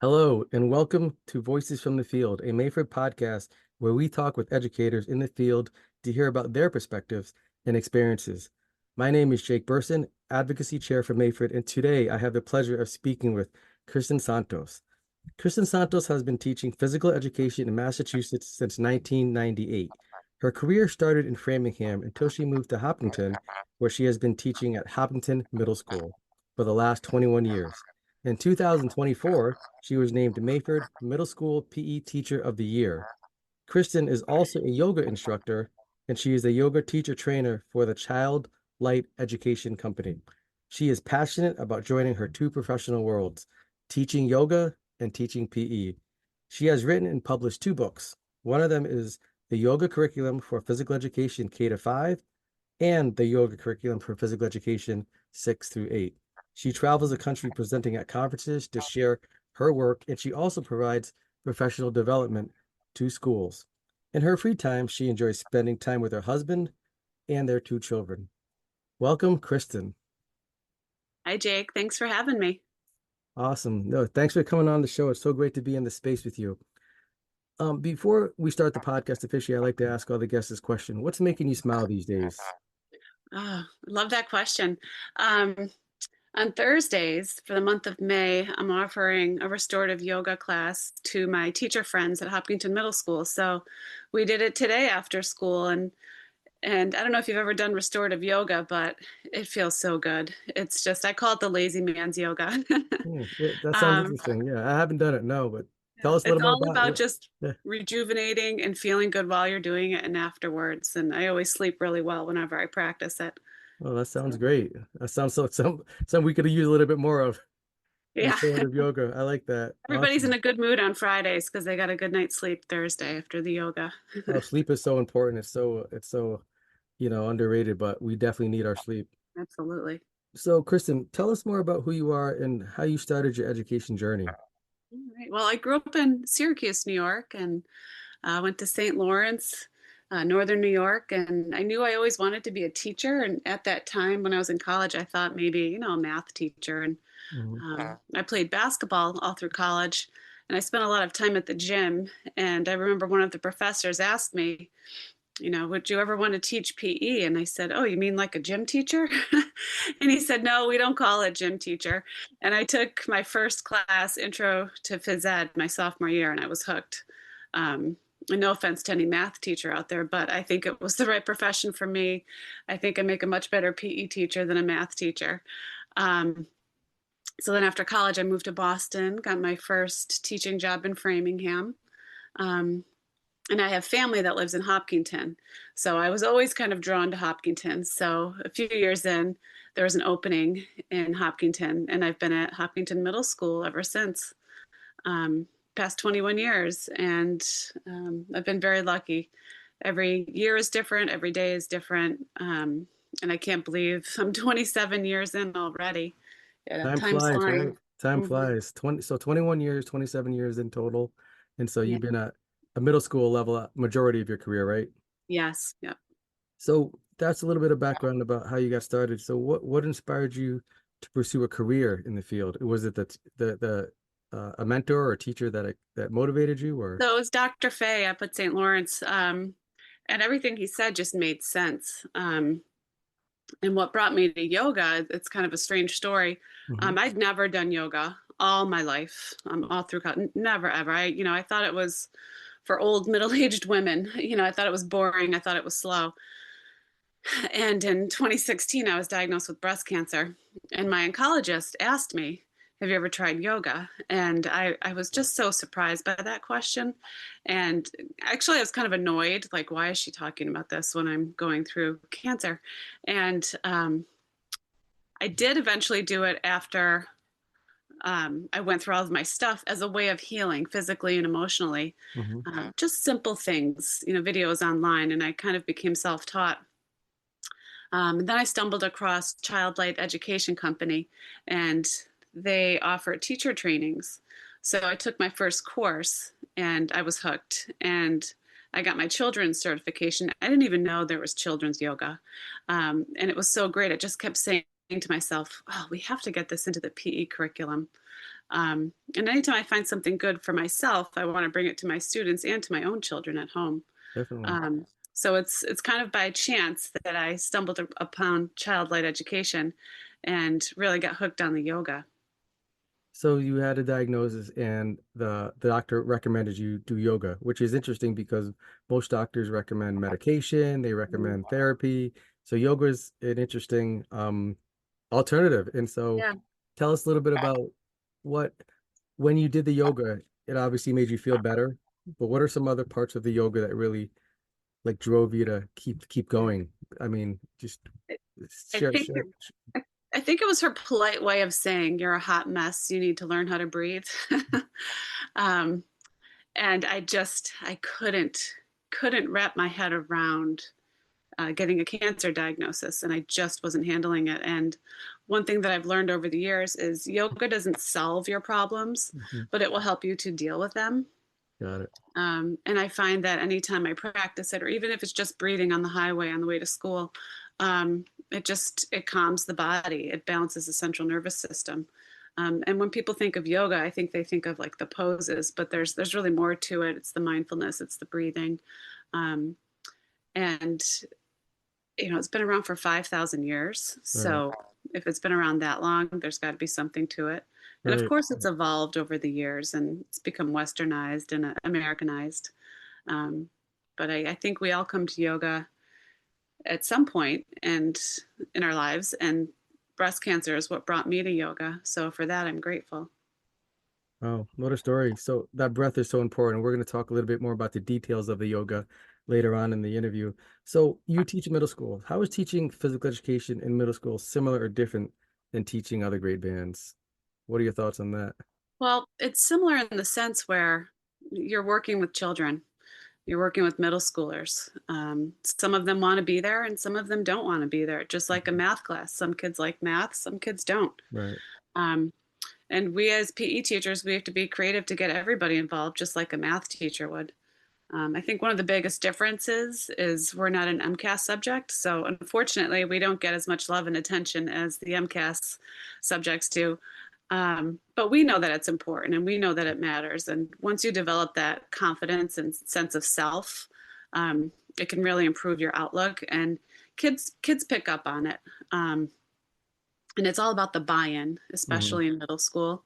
Hello, and welcome to Voices from the Field, a Mayford podcast where we talk with educators in the field to hear about their perspectives and experiences. My name is Jake Burson, Advocacy Chair for Mayford, and today I have the pleasure of speaking with Kristen Santos. Kristen Santos has been teaching physical education in Massachusetts since 1998. Her career started in Framingham until she moved to Hopkinton, where she has been teaching at Hopkinton Middle School for the last 21 years. In 2024, she was named Mayford Middle School PE Teacher of the Year. Kristen is also a yoga instructor, and she is a yoga teacher trainer for the Child Light Education Company. She is passionate about joining her two professional worlds, teaching yoga and teaching PE. She has written and published two books. One of them is The Yoga Curriculum for Physical Education K to 5 and The Yoga Curriculum for Physical Education 6 through 8. She travels the country presenting at conferences to share her work, and she also provides professional development to schools. In her free time, she enjoys spending time with her husband and their two children. Welcome, Kristen. Hi, Jake. Thanks for having me. Awesome. No, thanks for coming on the show. It's so great to be in the space with you. Before we start the podcast officially, I like to ask all the guests this question. What's making you smile these days? Oh, I love that question. Um, on Thursdays for the month of May, I'm offering a restorative yoga class to my teacher friends at Hopkinton Middle School. So we did it today after school, and I don't know if you've ever done restorative yoga, but it feels so good. It's just I call it the lazy man's yoga. Yeah, that sounds um, interesting. Yeah, I haven't done it, no, but tell yeah, us a it's little more all about about what. just Yeah. rejuvenating and feeling good while you're doing it and afterwards. And I always sleep really well whenever I practice it. Oh, that sounds So great. That sounds so some we could use a little bit more of yeah. restorative yoga. I like that. Everybody's in Awesome. a good mood on Fridays because they got a good night's sleep Thursday after the yoga. Oh, sleep is so important. It's so underrated, but we definitely need our sleep. Absolutely. So, Kristen, tell us more about who you are and how you started your education journey. All right. Well, I grew up in Syracuse, New York, and went to St. Lawrence, Northern New York, and I knew I always wanted to be a teacher. And at that time, when I was in college, I thought maybe, a math teacher. And Mhm. I played basketball all through college, and I spent a lot of time at the gym. And I remember one of the professors asked me, would you ever want to teach PE? And I said, oh, you mean like a gym teacher? And he said, no, we don't call it gym teacher. And I took my first class, Intro to Phys Ed, my sophomore year, and I was hooked. And no offense to any math teacher out there, but I think it was the right profession for me. I think I make a much better PE teacher than a math teacher. Um, so then after college, I moved to Boston, got my first teaching job in Framingham. Um, and I have family that lives in Hopkinton. So I was always kind of drawn to Hopkinton. So a few years in, there was an opening in Hopkinton, and I've been at Hopkinton Middle School ever since, past 21 years. And I've been very lucky. Every year is different, every day is different. And I can't believe I'm 27 years in already. Yeah, Time time's flies, right? flying. Time Mhm. flies. 21 years, 27 years in total. And so Yeah. you've been at a middle school level majority of your career, right? Yes. Yeah. So that's a little bit of background about how you got started. So what inspired you to pursue a career in the field? Was it the a mentor or a teacher that motivated you or? So it was Dr. Fay up at St. Lawrence, and everything he said just made sense. And what brought me to yoga, it's kind of a strange story. Mhm. I'd never done yoga all my life, all through college, never ever. I thought it was for old middle-aged women. I thought it was boring. I thought it was slow. And in 2016, I was diagnosed with breast cancer, and my oncologist asked me, have you ever tried yoga? And I was just so surprised by that question. And actually, I was kind of annoyed, like, why is she talking about this when I'm going through cancer? And I did eventually do it after I went through all of my stuff as a way of healing physically and emotionally. Mhm. Just simple things, videos online, and I kind of became self taught. And then I stumbled across Child Light Education Company, and they offer teacher trainings. So I took my first course, and I was hooked. And I got my children's certification. I didn't even know there was children's yoga, and it was so great. I just kept saying to myself, "Oh, we have to get this into the PE curriculum." And anytime I find something good for myself, I want to bring it to my students and to my own children at home. Definitely. So it's kind of by chance that I stumbled upon child-led education and really got hooked on the yoga. So you had a diagnosis and the doctor recommended you do yoga, which is interesting because most doctors recommend medication, they Mhm. recommend therapy. So yoga is an interesting alternative. And so Yeah. tell us a little bit about what when you did the yoga, it obviously made you feel better, but what are some other parts of the yoga that really like drove you to keep going? I mean, just I share think share. I think it was her polite way of saying you're a hot mess. You need to learn how to breathe. um, and I couldn't wrap my head around getting a cancer diagnosis, and I just wasn't handling it. And one thing that I've learned over the years is yoga doesn't solve your problems, Mhm. but it will help you to deal with them. Got it. And I find that anytime I practice it, or even if it's just breathing on the highway on the way to school, it calms the body. It balances the central nervous system. And when people think of yoga, I think they think of like the poses, but there's really more to it. It's the mindfulness, it's the breathing, um, and it's been around for 5,000 years. Right. So if it's been around that long, there's got to be something to it. And of Right. course, it's evolved over the years and it's become westernized and Americanized. Um, but I think we all come to yoga at some point and in our lives, and breast cancer is what brought me to yoga. So for that, I'm grateful. Oh, what a story. So that breath is so important. We're going to talk a little bit more about the details of the yoga later on in the interview. So you teach middle school. How is teaching physical education in middle school similar or different than teaching other grade bands? What are your thoughts on that? Well, it's similar in the sense where you're working with children. You're working with middle schoolers. Some of them want to be there and some of them don't want to be there, just like a Mhm. math class. Some kids like math, some kids don't. Right. Um, and we as PE teachers, we have to be creative to get everybody involved, just like a math teacher would. I think one of the biggest differences is we're not an MCAS subject. So unfortunately, we don't get as much love and attention as the MCAS subjects do. But we know that it's important and we know that it matters. And once you develop that confidence and sense of self, it can really improve your outlook. And kids pick up on it. Um, and it's all about the buy-in, Hmm. especially in middle school.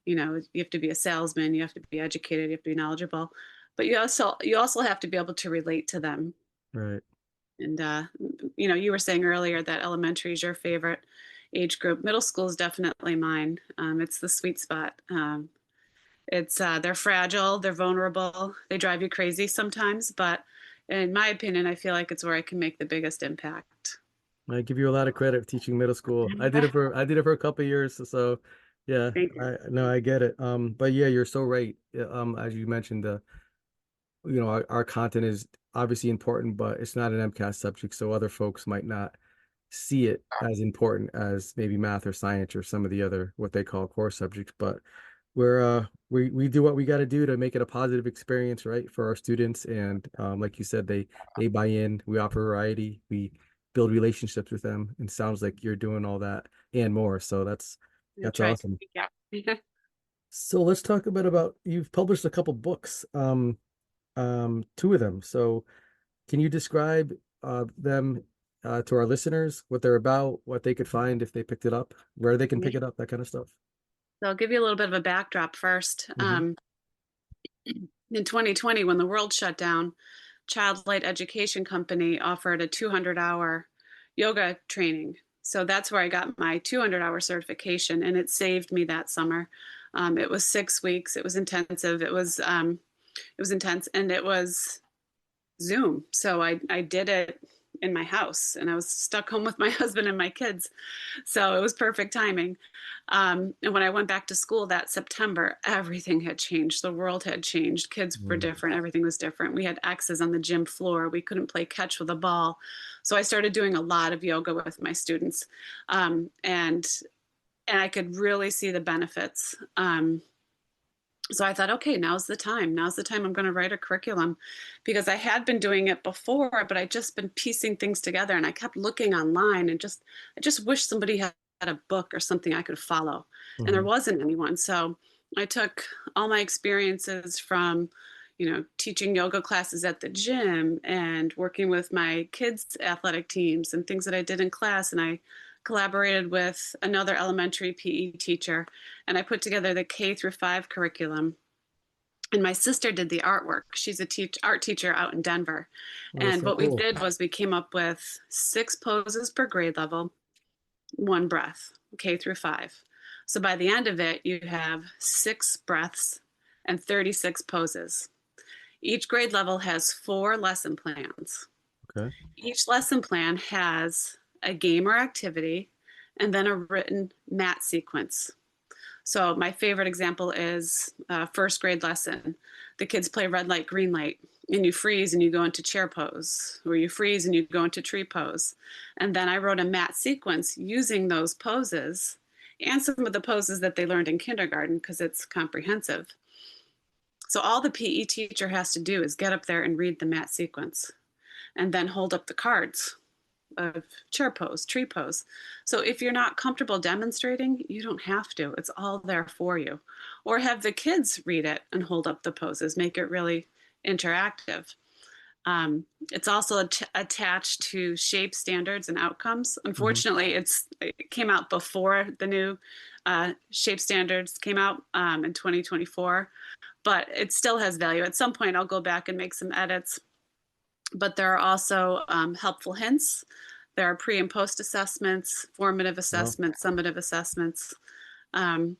You have to be a salesman, you have to be educated, you have to be knowledgeable, but you also have to be able to relate to them. Right. And you were saying earlier that elementary is your favorite age group. Middle school is definitely mine. It's the sweet spot. It's they're fragile, they're vulnerable, they drive you crazy sometimes, but in my opinion, I feel like it's where I can make the biggest impact. I give you a lot of credit for teaching middle school. I did it for a couple of years, so yeah, Thank you. I no, I get it. But yeah, you're so right. Yeah, as you mentioned, our content is obviously important, but it's not an MCAS subject, so other folks might not see it as important as maybe math or science or some of the other what they call core subjects. But we do what we got to do to make it a positive experience, right, for our students. And like you said, they buy in. We offer variety. We build relationships with them. And sounds like you're doing all that and more. So I that's try to. awesome. Yeah. So let's talk a bit about you've published a couple books. Two of them. So can you describe them to our listeners, what they're about, what they could find if they picked it up, where they can Yeah. pick it up, that kind of stuff? So I'll give you a little bit of a backdrop first. Hmm. In 2020, when the world shut down, Child Light Education Company offered a 200-hour yoga training. So that's where I got my 200-hour certification, and it saved me that summer. It was 6 weeks. It was intensive. It was intense, and it was Zoom. So I did it in my house, and I was stuck home with my husband and my kids. So it was perfect timing. And when I went back to school that September, everything had changed. The world had changed. Kids were Mm. different. Everything was different. We had X's on the gym floor. We couldn't play catch with a ball. So I started doing a lot of yoga with my students. And I could really see the benefits. So I thought, okay, now's the time. Now's the time I'm going to write a curriculum, because I had been doing it before, but I just been piecing things together, and I kept looking online and I just wish somebody had a book or something I could follow. And there Hmm. wasn't anyone. So I took all my experiences from, teaching yoga classes at the gym and working with my kids' athletic teams and things that I did in class. And I collaborated with another elementary PE teacher, and I put together the K through 5 curriculum. And my sister did the artwork. She's a art teacher out in Denver. Oh, that's And so what we cool. did was we came up with 6 poses per grade level, one breath, K through 5. So by the end of it, you have 6 breaths and 36 poses. Each grade level has 4 lesson plans. Okay. Each lesson plan has a game or activity and then a written mat sequence. So my favorite example is a first grade lesson. The kids play red light, green light, and you freeze and you go into chair pose, or you freeze and you go into tree pose. And then I wrote a mat sequence using those poses and some of the poses that they learned in kindergarten because it's comprehensive. So all the PE teacher has to do is get up there and read the mat sequence and then hold up the cards of chair pose, tree pose. So if you're not comfortable demonstrating, you don't have to. It's all there for you. Or have the kids read it and hold up the poses, make it really interactive. It's also attached to shape standards and outcomes. Hmm. Unfortunately, it came out before the new shape standards came out in 2024, but it still has value. At some point, I'll go back and make some edits. But there are also helpful hints. There are pre and post assessments, formative Well, assessments, summative assessments. Um,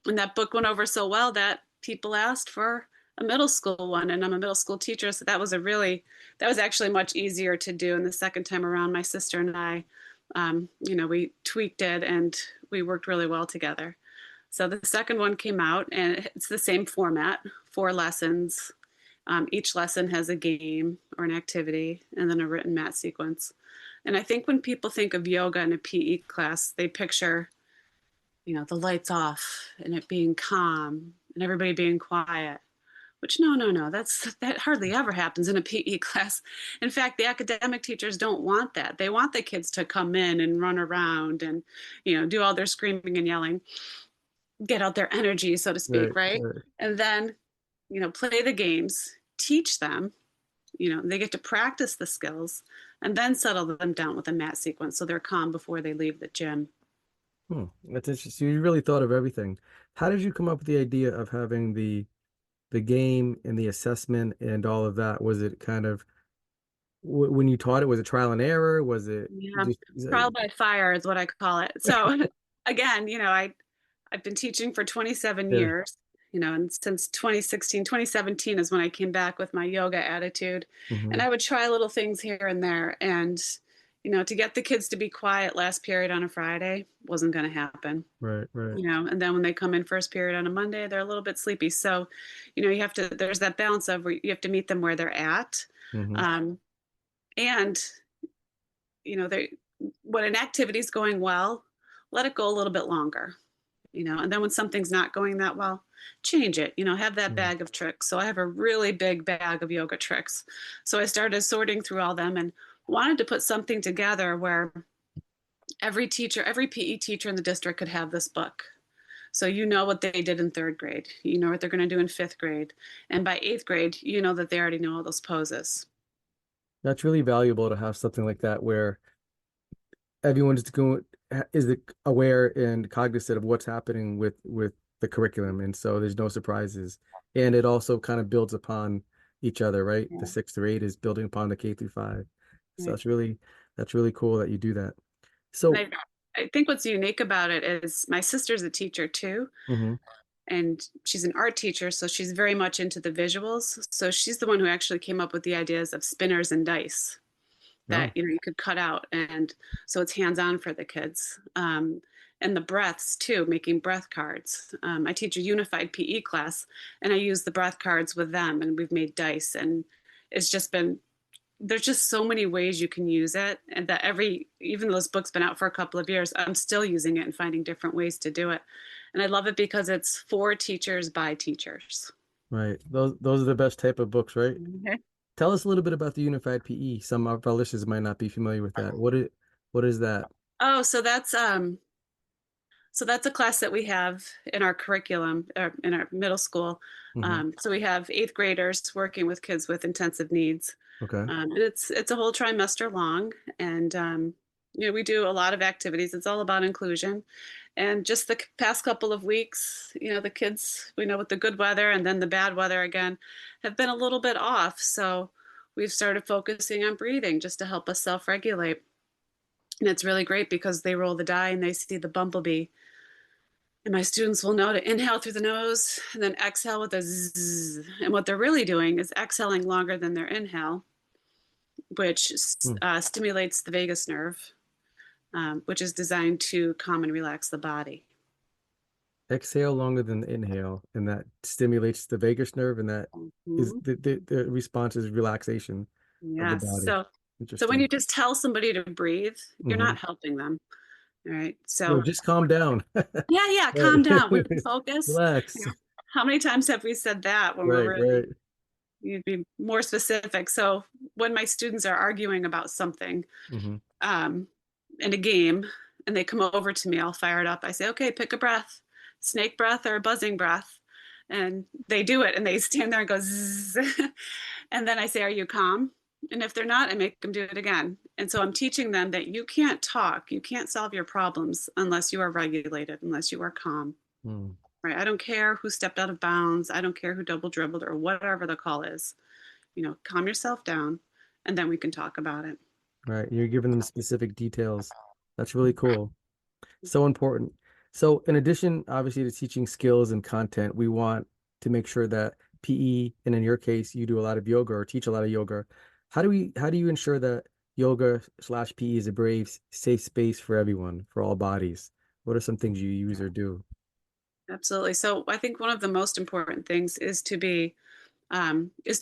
and that book went over so well that people asked for a middle school one, and I'm a middle school teacher, so that was actually much easier to do. And the second time around, my sister and I, we tweaked it and we worked really well together. So the second one came out, and it's the same format, 4 lessons. Each lesson has a game or an activity and then a written mat sequence. And I think when people think of yoga in a PE class, they picture, the lights off and it being calm and everybody being quiet. Which no, no, no, that hardly ever happens in a PE class. In fact, the academic teachers don't want that. They want the kids to come in and run around and, do all their screaming and yelling, get out their energy, so to right, speak, right? right. And then, play the games, teach them, they get to practice the skills and then settle them down with a mat sequence so they're calm before they leave the gym. Hmm. That's interesting. You really thought of everything. How did you come up with the idea of having the game and the assessment and all of that? Was it kind of when you taught it, was it trial and error? Was it Yeah, just trial by fire is what I call it. So again, I've been teaching for 27 yeah. years, and since 2016, 2017 is when I came back with my yoga attitude. And Hmm. I would try little things here and there. And, to get the kids to be quiet last period on a Friday wasn't going to happen. Right, right. And then when they come in first period on a Monday, they're a little bit sleepy. So, there's that balance of where you have to meet them where they're at. Hmm. Um, and, they when an activity's going well, let it go a little bit longer, and then when something's not going that well, change it, have that Hmm. bag of tricks. So I have a really big bag of yoga tricks. So I started sorting through all them and wanted to put something together where every teacher, every PE teacher in the district could have this book. So what they did in third grade, what they're going to do in fifth grade. And by eighth grade, that they already know all those poses. That's really valuable to have something like that where everyone's going is aware and cognizant of what's happening with the curriculum, and so there's no surprises. And it also kind of builds upon each other, right? The Yeah. 6 through 8 is building upon the K through 5. So Right. that's really cool that you do that. And So, I think what's unique about it is my sister's a teacher too, mhm, and she's an art teacher, so she's very much into the visuals. So she's the one who actually came up with the ideas of spinners and dice that no, you could cut out, and so it's hands-on for the kids. And the breaths too, making breath cards. I teach a unified PE class, and I use the breath cards with them, and we've made dice, and it's just been there's just so many ways you can use it, and that even though this book's been out for a couple of years, I'm still using it and finding different ways to do it. And I love it because it's for teachers by teachers. right. Those are the best type of books, right? Okay. Tell us a little bit about the Unified PE. Some of our listeners might not be familiar with that. What is that? Oh, so that's So that's a class that we have in our curriculum, in our middle school. Hmm. So we have eighth graders working with kids with intensive needs. Okay. It's a whole trimester long, and we do a lot of activities. It's all about inclusion. And just the past couple of weeks, the kids, we know with the good weather and then the bad weather again, have been a little bit off. So we've started focusing on breathing just to help us self-regulate. And it's really great because they roll the die and they see the bumblebee. And my students will know to inhale through the nose and then exhale with a zzz. And what they're really doing is exhaling longer than their inhale, which Hmm. stimulates the vagus nerve, which is designed to calm and relax the body. Exhale longer than the inhale, and that stimulates the vagus nerve, and that is Mhm. the response is relaxation of the Yes. body. So when Interesting. you just tell somebody to breathe, you're Hmm. not helping them. All right. No, So just calm down. yeah, yeah, Right. calm down. We focus. Relax. How many times have we said that when we're Right, really right. you'd be more specific? So when my students are arguing about something, Hmm. um, in a game, and they come over to me all fired up, I say, okay, pick a breath, snake breath or a buzzing breath. And they do it and they stand there and go zzz. And then I say, are you calm? And if they're not, I make them do it again. And so I'm teaching them that you can't talk, you can't solve your problems unless you are regulated, unless you are calm. Hmm. Right? I don't care who stepped out of bounds. I don't care who double dribbled or whatever the call is. Calm yourself down and then we can talk about it. Right. You're giving them specific details. That's really cool. So important. So, in addition, obviously, to teaching skills and content, we want to make sure that PE, and in your case, you do a lot of yoga or teach a lot of yoga. How do you ensure that yoga slash PE is a brave, safe space for everyone, for all bodies? What are some things you use or do? Absolutely. So I think one of the most important things is to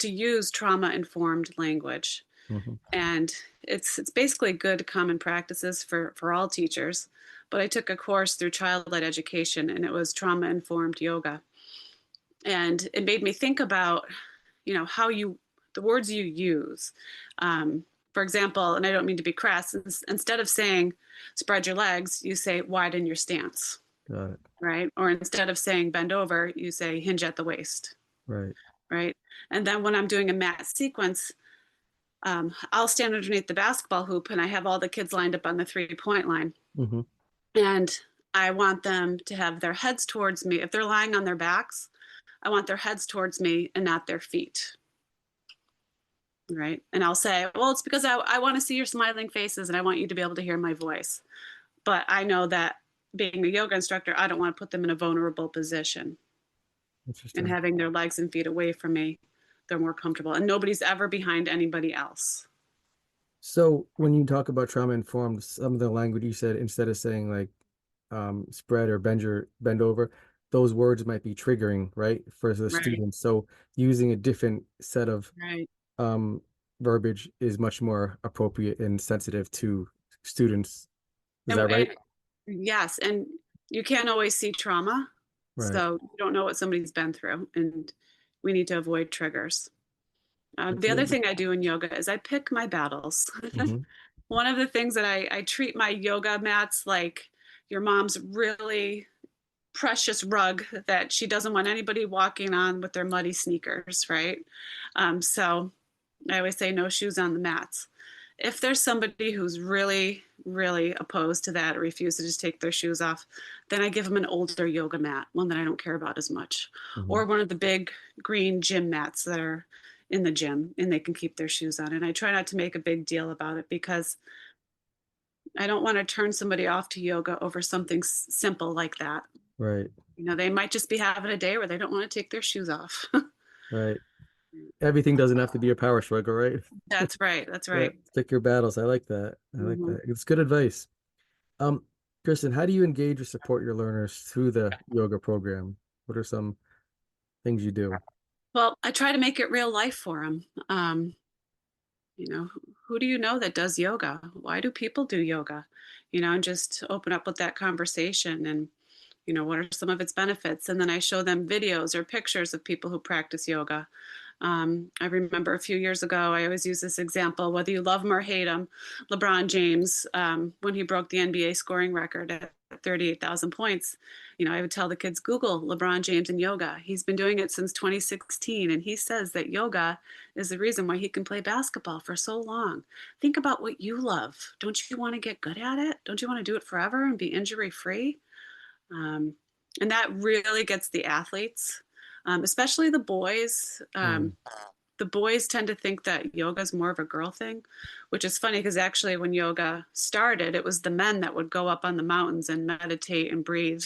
use trauma informed language, Hmm. and it's basically good common practices for all teachers. But I took a course through child led education, and it was trauma informed yoga, and it made me think about how you the words you use. For example, and I don't mean to be crass, instead of saying spread your legs, you say widen your stance, Got it. right? Or instead of saying bend over, you say hinge at the waist, Right. right? And then when I'm doing a mat sequence, I'll stand underneath the basketball hoop and I have all the kids lined up on the 3-point line. Hmm. And I want them to have their heads towards me. If they're lying on their backs, I want their heads towards me and not their feet. Right. And I'll say, well, it's because I want to see your smiling faces and I want you to be able to hear my voice. But I know that being a yoga instructor, I don't want to put them in a vulnerable position. And Interesting. having their legs and feet away from me, they're more comfortable. And nobody's ever behind anybody else. So, when you talk about trauma informed, some of the language you said, instead of saying like spread or bend over, those words might be triggering, right, for the Right. students. So using a different set of Right. um, verbiage is much more appropriate and sensitive to students. Is that right? And yes, and you can't always see trauma, Right. so you don't know what somebody's been through, and we need to avoid triggers. The other Absolutely. thing I do in yoga is I pick my battles. Hmm. One of the things that I treat my yoga mats like your mom's really precious rug that she doesn't want anybody walking on with their muddy sneakers, right? So I always say no shoes on the mats. If there's somebody who's really, really opposed to that or refuses to take their shoes off, then I give them an older yoga mat, one that I don't care about as much, Hmm. or one of the big green gym mats that are in the gym and they can keep their shoes on. And I try not to make a big deal about it because I don't want to turn somebody off to yoga over something simple like that. Right. They might just be having a day where they don't want to take their shoes off. Right. Everything doesn't have to be a power struggle, right? That's right. That's Yeah. right. Pick your battles. I like that. I like Hmm. that. It's good advice. Um, Kristen, how do you engage or support your learners through the yoga program? What are some things you do? Well, I try to make it real life for them. Who do you know that does yoga? Why do people do yoga? And just open up with that conversation and, what are some of its benefits? And then I show them videos or pictures of people who practice yoga. I remember a few years ago, I always use this example, whether you love him or hate him, LeBron James, when he broke the NBA scoring record at 38,000 points, I would tell the kids, Google LeBron James and yoga. He's been doing it since 2016. And he says that yoga is the reason why he can play basketball for so long. Think about what you love. Don't you want to get good at it? Don't you want to do it forever and be injury free? Um, and that really gets the athletes, especially the boys. Mm. The boys tend to think that yoga is more of a girl thing, which is funny because actually, when yoga started, it was the men that would go up on the mountains and meditate and breathe.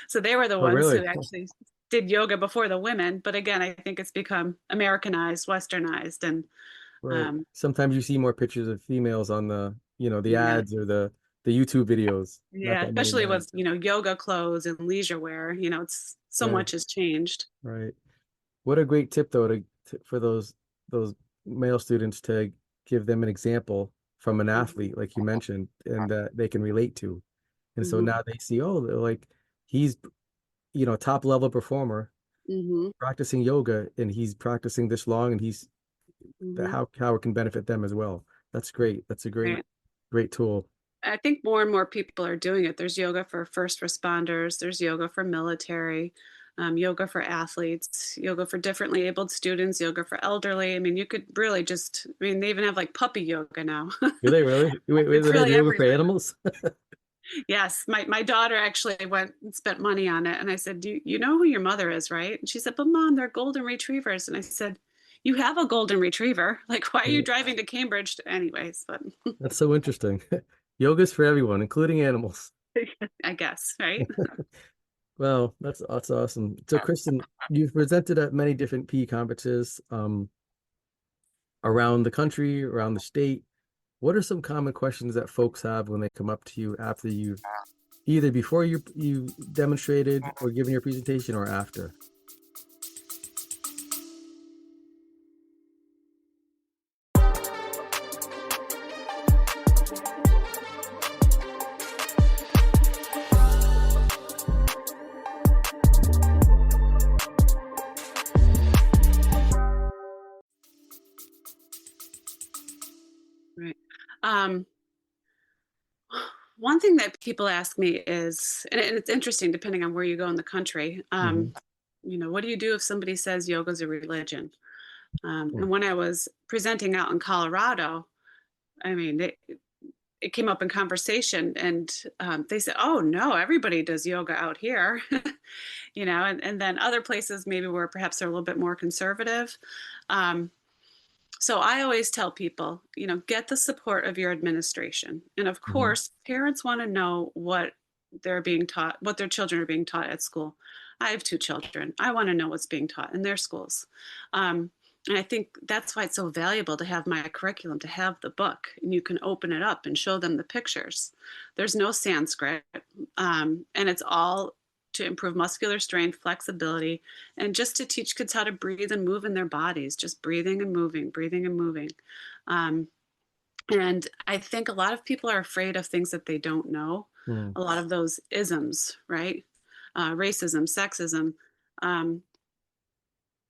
So they were the Oh, ones who really? actually did yoga before the women. But again, I think it's become Americanized, westernized, and Right. um, Sometimes you see more pictures of females on the yeah, ads or the YouTube videos, not yeah, that many especially men. with yoga clothes and leisure wear. It's so Right. much has changed. Right. What a great tip though for those male students to give them an example from an athlete, like you mentioned, and that they can relate to. And so Hmm. now they see, oh, they're like he's, top level performer Hmm. practicing yoga and he's practicing this long and he's that Hmm. how it can benefit them as well. That's great. That's a great tool. I think more and more people are doing it. There's yoga for first responders, there's yoga for military, yoga for athletes, yoga for differently abled students, yoga for elderly. I mean, you could really just, I mean, they even have like puppy yoga now. Do they really? Wait, It's they have really yoga for everywhere. animals? Yes, my daughter actually went and spent money on it. And I said, you know who your mother is, right? And she said, but mom, they're golden retrievers. And I said, you have a golden retriever. Like, why are you Yeah, driving to Cambridge? Anyways, but that's so interesting. Yoga's for everyone, including animals. I guess, right? Well, that's awesome. So, Kristen, you've presented at many different PE conferences around the country, around the state. What are some common questions that folks have when they come up to you after you've either before you demonstrated or given your presentation or after? Right. Um, One thing that people ask me is, and it's interesting depending on where you go in the country, Hmm. what do you do if somebody says yoga's a religion? Hmm. And when I was presenting out in Colorado, I mean, it came up in conversation, and they said, oh, no, everybody does yoga out here. And then other places maybe where perhaps they're a little bit more conservative. Um, So I always tell people, get the support of your administration. And of Hmm. course, parents want to know what they're being taught, what their children are being taught at school. I have two children. I want to know what's being taught in their schools. And I think that's why it's so valuable to have my curriculum, to have the book, and you can open it up and show them the pictures. There's no Sanskrit, and it's all to improve muscular strength, flexibility, and just to teach kids how to breathe and move in their bodies, just breathing and moving, breathing and moving. Um, and I think a lot of people are afraid of things that they don't know, Hmm. a lot of those isms, right? Racism, sexism. Um,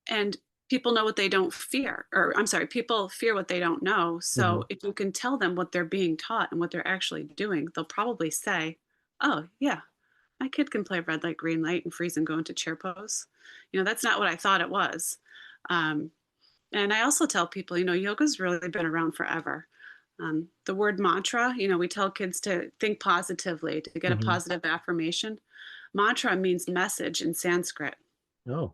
and people know what they don't fear, or I'm sorry, people fear what they don't know. Hmm. So if you can tell them what they're being taught and what they're actually doing, they'll probably say, oh, yeah, my kid can play red light, green light, and freeze and go into chair pose. That's not what I thought it was. Um, and I also tell people, yoga's really been around forever. The word mantra, we tell kids to think positively, to get a Hmm. positive affirmation. Mantra means message in Sanskrit. Oh.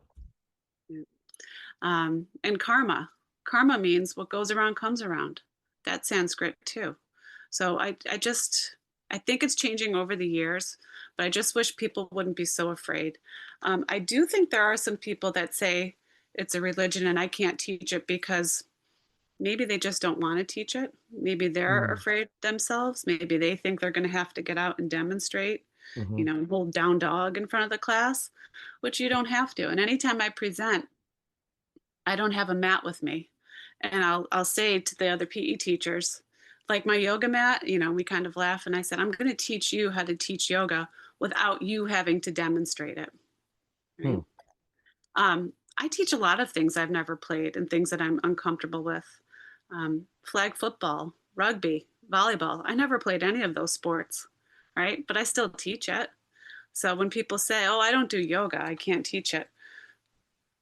And karma. Karma means what goes around comes around. That's Sanskrit too. So I think it's changing over the years, but I just wish people wouldn't be so afraid. I do think there are some people that say it's a religion and I can't teach it because maybe they just don't want to teach it. Maybe they're Hmm. afraid themselves. Maybe they think they're going to have to get out and demonstrate, Hmm. hold down dog in front of the class, which you don't have to. And anytime I present, I don't have a mat with me. And I'll say to the other PE teachers, like my yoga mat, we kind of laugh and I said, I'm going to teach you how to teach yoga without you having to demonstrate it. Hmm. Right. I teach a lot of things I've never played and things that I'm uncomfortable with. Flag football, rugby, volleyball. I never played any of those sports. right? But I still teach it. So when people say, "Oh, I don't do yoga, I can't teach it."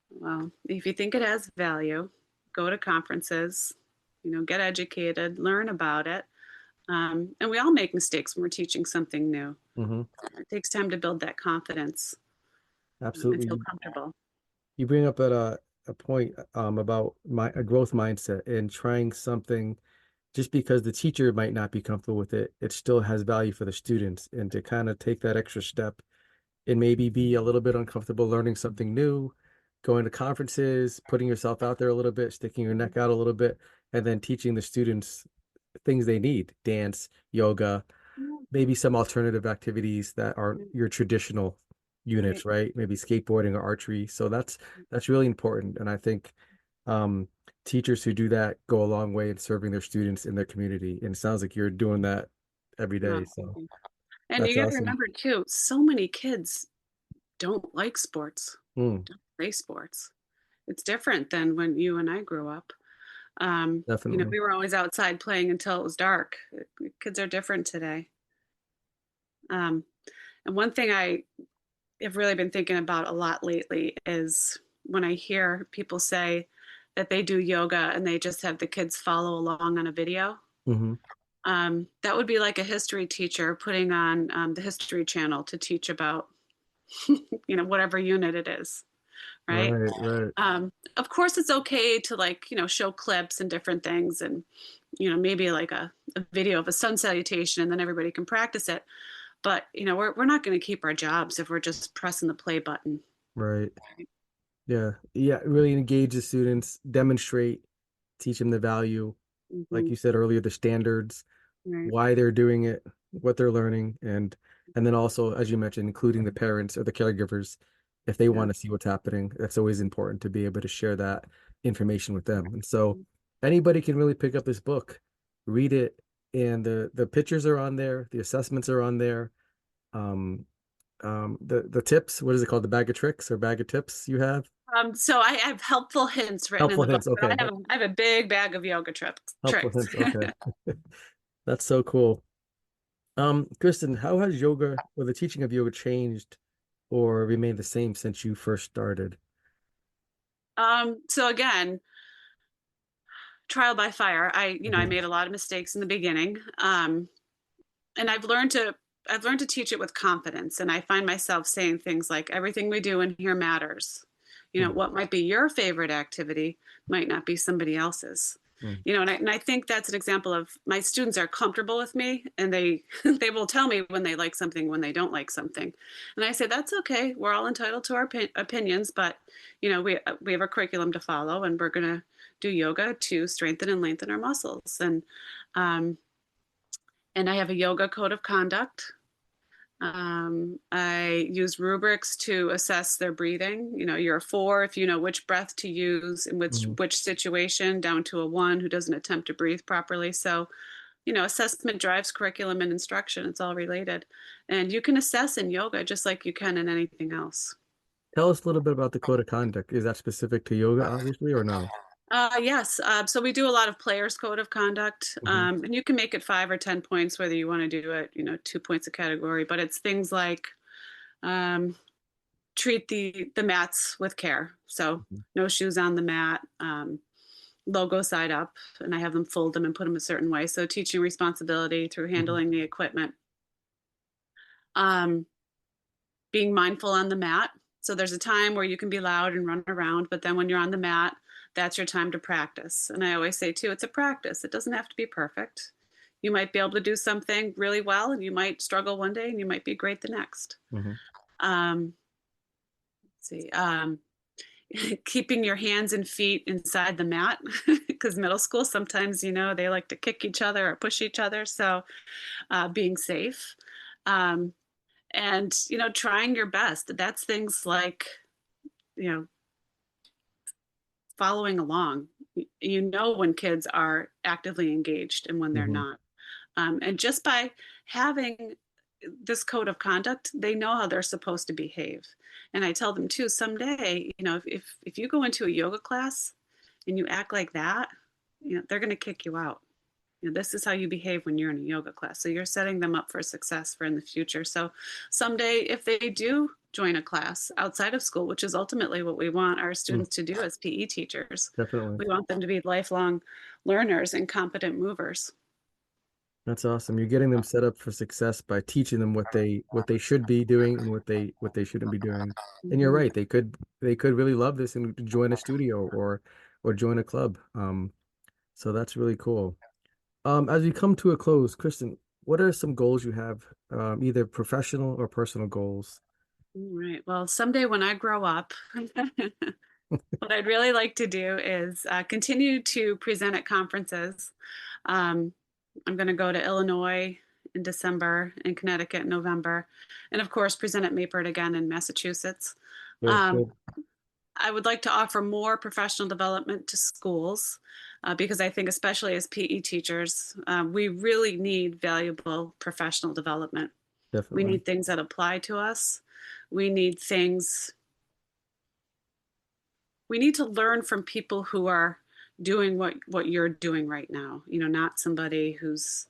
Well, if you think it has value, go to conferences, get educated, learn about it. And we all make mistakes when we're teaching something new. Hmm. It takes time to build that confidence and Absolutely. feel comfortable. You bring up at a point about a growth mindset and trying something just because the teacher might not be comfortable with it, it still has value for the students. And to kind of take that extra step and maybe be a little bit uncomfortable learning something new, going to conferences, putting yourself out there a little bit, sticking your neck out a little bit, and then teaching the students things they need, dance, yoga, maybe some alternative activities that aren't your traditional Right. units, right? Maybe skateboarding or archery. So that's really important. And I think um, teachers who do that go a long way in serving their students in their community. And it sounds like you're doing that every No, day. So and you that's got to awesome. remember too, so many kids don't like sports, Mm, don't play sports. It's different than when you and I grew up. definitely. We were always outside playing until it was dark. Kids are different today. Um, and one thing I have really been thinking about a lot lately is when I hear people say that they do yoga and they just have the kids follow along on a video. Hmm. That would be like a history teacher putting on the History Channel to teach about, whatever unit it is, right? Right, right, Of course, it's okay to like, show clips and different things and, maybe like a video of a sun salutation and then everybody can practice it. But, we're not going to keep our jobs if we're just pressing the play button. right. Yeah, yeah. Really engage the students, demonstrate, teach them the value, like Hmm. you said earlier, the standards, Right. why they're doing it, what they're learning, and then also, as you mentioned, including the parents or the caregivers if they Yeah. want to see what's happening. That's always important to be able to share that information with them. And so anybody can really pick up this book, read it, and the pictures are on there, the assessments are on there. Um, the tips, what is it called? The bag of tricks or bag of tips you have? So I have helpful hints written in Helpful the book, hints. but Okay. I have a big bag of yoga Helpful tricks. hints. Okay. That's so cool. Kristen, how has yoga or the teaching of yoga changed or remained the same since you first started? So again, trial by fire. I Hmm. made a lot of mistakes in the beginning. And I've learned to teach it with confidence. And I find myself saying things like everything we do in here matters. What might be your favorite activity might not be somebody else's. Hmm. And I think that's an example of my students are comfortable with me and they they will tell me when they like something, when they don't like something. And I say that's okay. We're all entitled to our opinions, but we have a curriculum to follow and we're going to do yoga to strengthen and lengthen our muscles. Um, and I have a yoga code of conduct. I use rubrics to assess their breathing. You're a 4 if you know which breath to use in which Hmm. which situation, down to a 1 who doesn't attempt to breathe properly. So, assessment drives curriculum and instruction. It's all related, and you can assess in yoga just like you can in anything else. Tell us a little bit about the code of conduct. Is that specific to yoga, obviously, or no? Yes. So we do a lot of players' code of conduct, Hmm. and you can make it 5 or 10 points, whether you want to do it, 2 points a category. But it's things like um, treat the mats with care. So no shoes on the mat, logo side up, and I have them fold them and put them a certain way. So teaching responsibility through Hmm. handling the equipment. Um, Being mindful on the mat. So there's a time where you can be loud and run around, but then when you're on the mat, that's your time to practice. And I always say too, it's a practice. It doesn't have to be perfect. You might be able to do something really well, and you might struggle one day, and you might be great the next. Hmm. Um, let's see. Keeping your hands and feet inside the mat because middle school sometimes they like to kick each other or push each other, so being safe, um, and trying your best. That's things like you know following along. When kids are actively engaged and when they're Hmm. not, and just by having this code of conduct, they know how they're supposed to behave. And I tell them too, someday, if you go into a yoga class and you act like that, they're going to kick you out. This is how you behave when you're in a yoga class. So you're setting them up for success for in the future. So someday, if they do join a class outside of school, which is ultimately what we want our Mm, students to do as PE teachers, definitely. we want them to be lifelong learners and competent movers. That's awesome. You're getting them set up for success by teaching them what they should be doing and what they shouldn't be doing. And you're Mhm. right, they could really love this and join a studio or join a club. So that's really cool. As we come to a close, Kristen, what are some goals you have, either professional or personal goals? All right. Well, someday when I grow up, what I'd really like to do is continue to present at conferences. Um, I'm going to go to Illinois in December and Connecticut in November, and of course, present at Mayport again in Massachusetts. Good, Um, good, I would like to offer more professional development to schools because I think, especially as PE teachers, we really need valuable professional development. We definitely. need things that apply to us. We need things we need to learn from people who are doing what you're doing right now, not somebody who's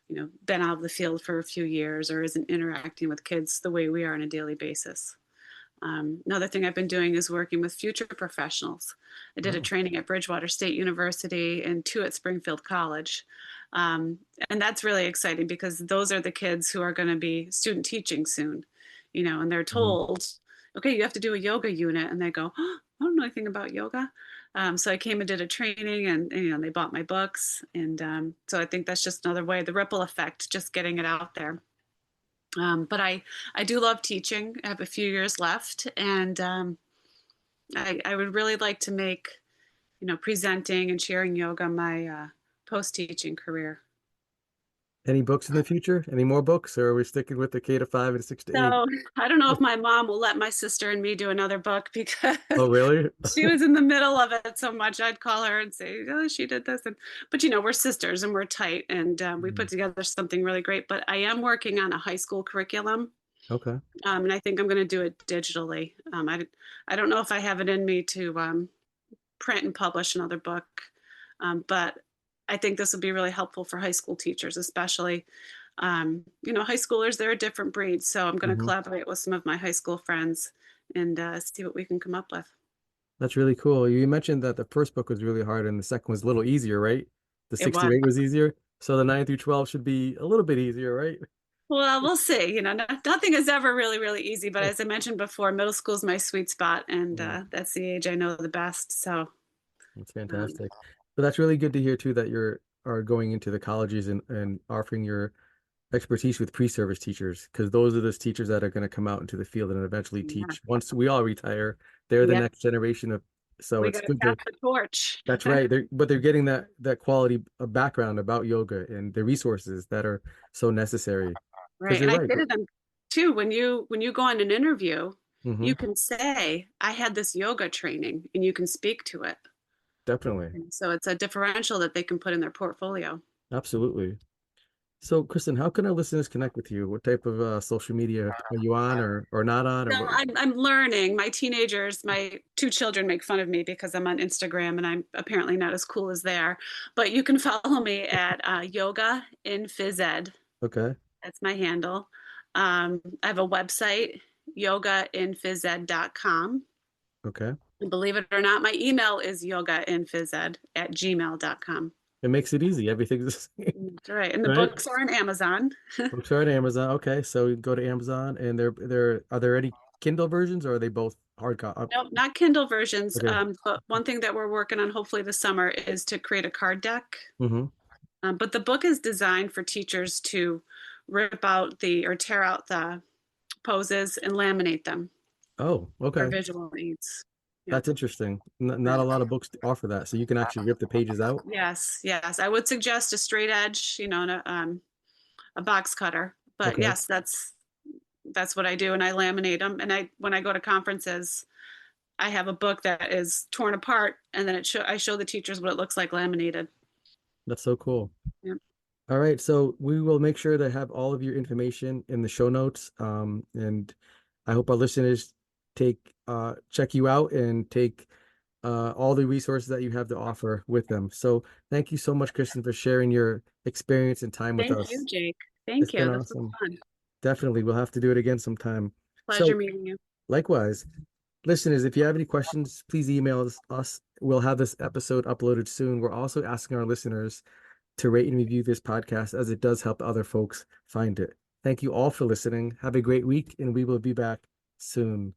been out of the field for a few years or isn't interacting with kids the way we are on a daily basis. Another thing I've been doing is working with future professionals. I did a Oh, training at Bridgewater State University and two at Springfield College. Um, and that's really exciting because those are the kids who are going to be student teaching soon, and they're mhm. told, okay, you have to do a yoga unit. And they go, oh, I don't know anything about yoga. So I came and did a training and they bought my books. And so I think that's just another way, the ripple effect, just getting it out there. But I do love teaching. I have a few years left, and I would really like to make presenting and sharing yoga my post teaching career. Any books in the future? Any more books, or are we sticking with the K to 5 and 6 to 8? So I don't know if my mom will let my sister and me do another book because Oh, really? she was in the middle of it so much. I'd call her and say, "Oh, she did this," but we're sisters and we're tight, and we Mhm. put together something really great. But I am working on a high school curriculum. Okay. And I think I'm going to do it digitally. I don't know if I have it in me to print and publish another book, but I think this will be really helpful for high school teachers, especially. High schoolers, they're a different breed. So I'm going to Hmm. collaborate with some of my high school friends and see what we can come up with. That's really cool. You mentioned that the first book was really hard and the second was a little easier, right? The It 6 to was. 8 was easier. So the 9 through 12 should be a little bit easier, right? Well, we'll see. Nothing is ever really, really easy. But as I mentioned before, middle school is my sweet spot, and Mm, that's the age I know the best. So, that's um, fantastic. But that's really good to hear too that you're are going into the colleges and offering your expertise with pre-service teachers because those are those teachers that are going to come out into the field and eventually yeah, teach. Once we all retire, they're the yeah, next generation of, so we it's got to good pass to, the torch. that's right. But they're getting that quality of background about yoga and the resources that are so necessary. Because Right. you're And I right. say to them too, when you go on an interview, Hmm. you can say, I had this yoga training and you can speak to it. Definitely. And so it's a differential that they can put in their portfolio. Absolutely. So, Kristen, how can our listeners connect with you? What type of social media are you on or not on or So what? I'm learning. My teenagers, my two children make fun of me because I'm on Instagram and I'm apparently not as cool as they are. But you can follow me at Yoga in Phys Ed. Okay. That's my handle. I have a website, yogainphysed.com. Okay. And believe it or not, my email is yogainphysed@gmail.com. It makes it easy. Everything's That's right. And the right. books are on Amazon. Books are at Amazon. Okay, so you go to Amazon, and there are there any Kindle versions, or are they both hard copy? Nope, not Kindle versions. Okay. But one thing that we're working on hopefully this summer is to create a card deck. Mm-hmm. But the book is designed for teachers to rip out or tear out the poses and laminate them Oh, for okay. visual aids. Yep. That's interesting. Not a Right. lot of books offer that, so you can actually rip the pages out. Yes, yes. I would suggest a straight edge, and a box cutter. But Okay, yes, that's what I do, and I laminate them. And when I go to conferences, I have a book that is torn apart, and then I show the teachers what it looks like laminated. that's so cool. Yep. All right, so we will make sure to have all of your information in the show notes. And I hope our listeners take check you out and take all the resources that you have to offer with them. So thank you so much, Kristen, for sharing your experience and time with Thank you, us. Jake. It's Thank been you. This was awesome. fun. Definitely. We'll have to do it again sometime. Pleasure So meeting you. likewise, listeners, if you have any questions, please email us. We'll have this episode uploaded soon. We're also asking our listeners to rate and review this podcast as it does help other folks find it. Thank you all for listening. Have a great week, and we will be back soon.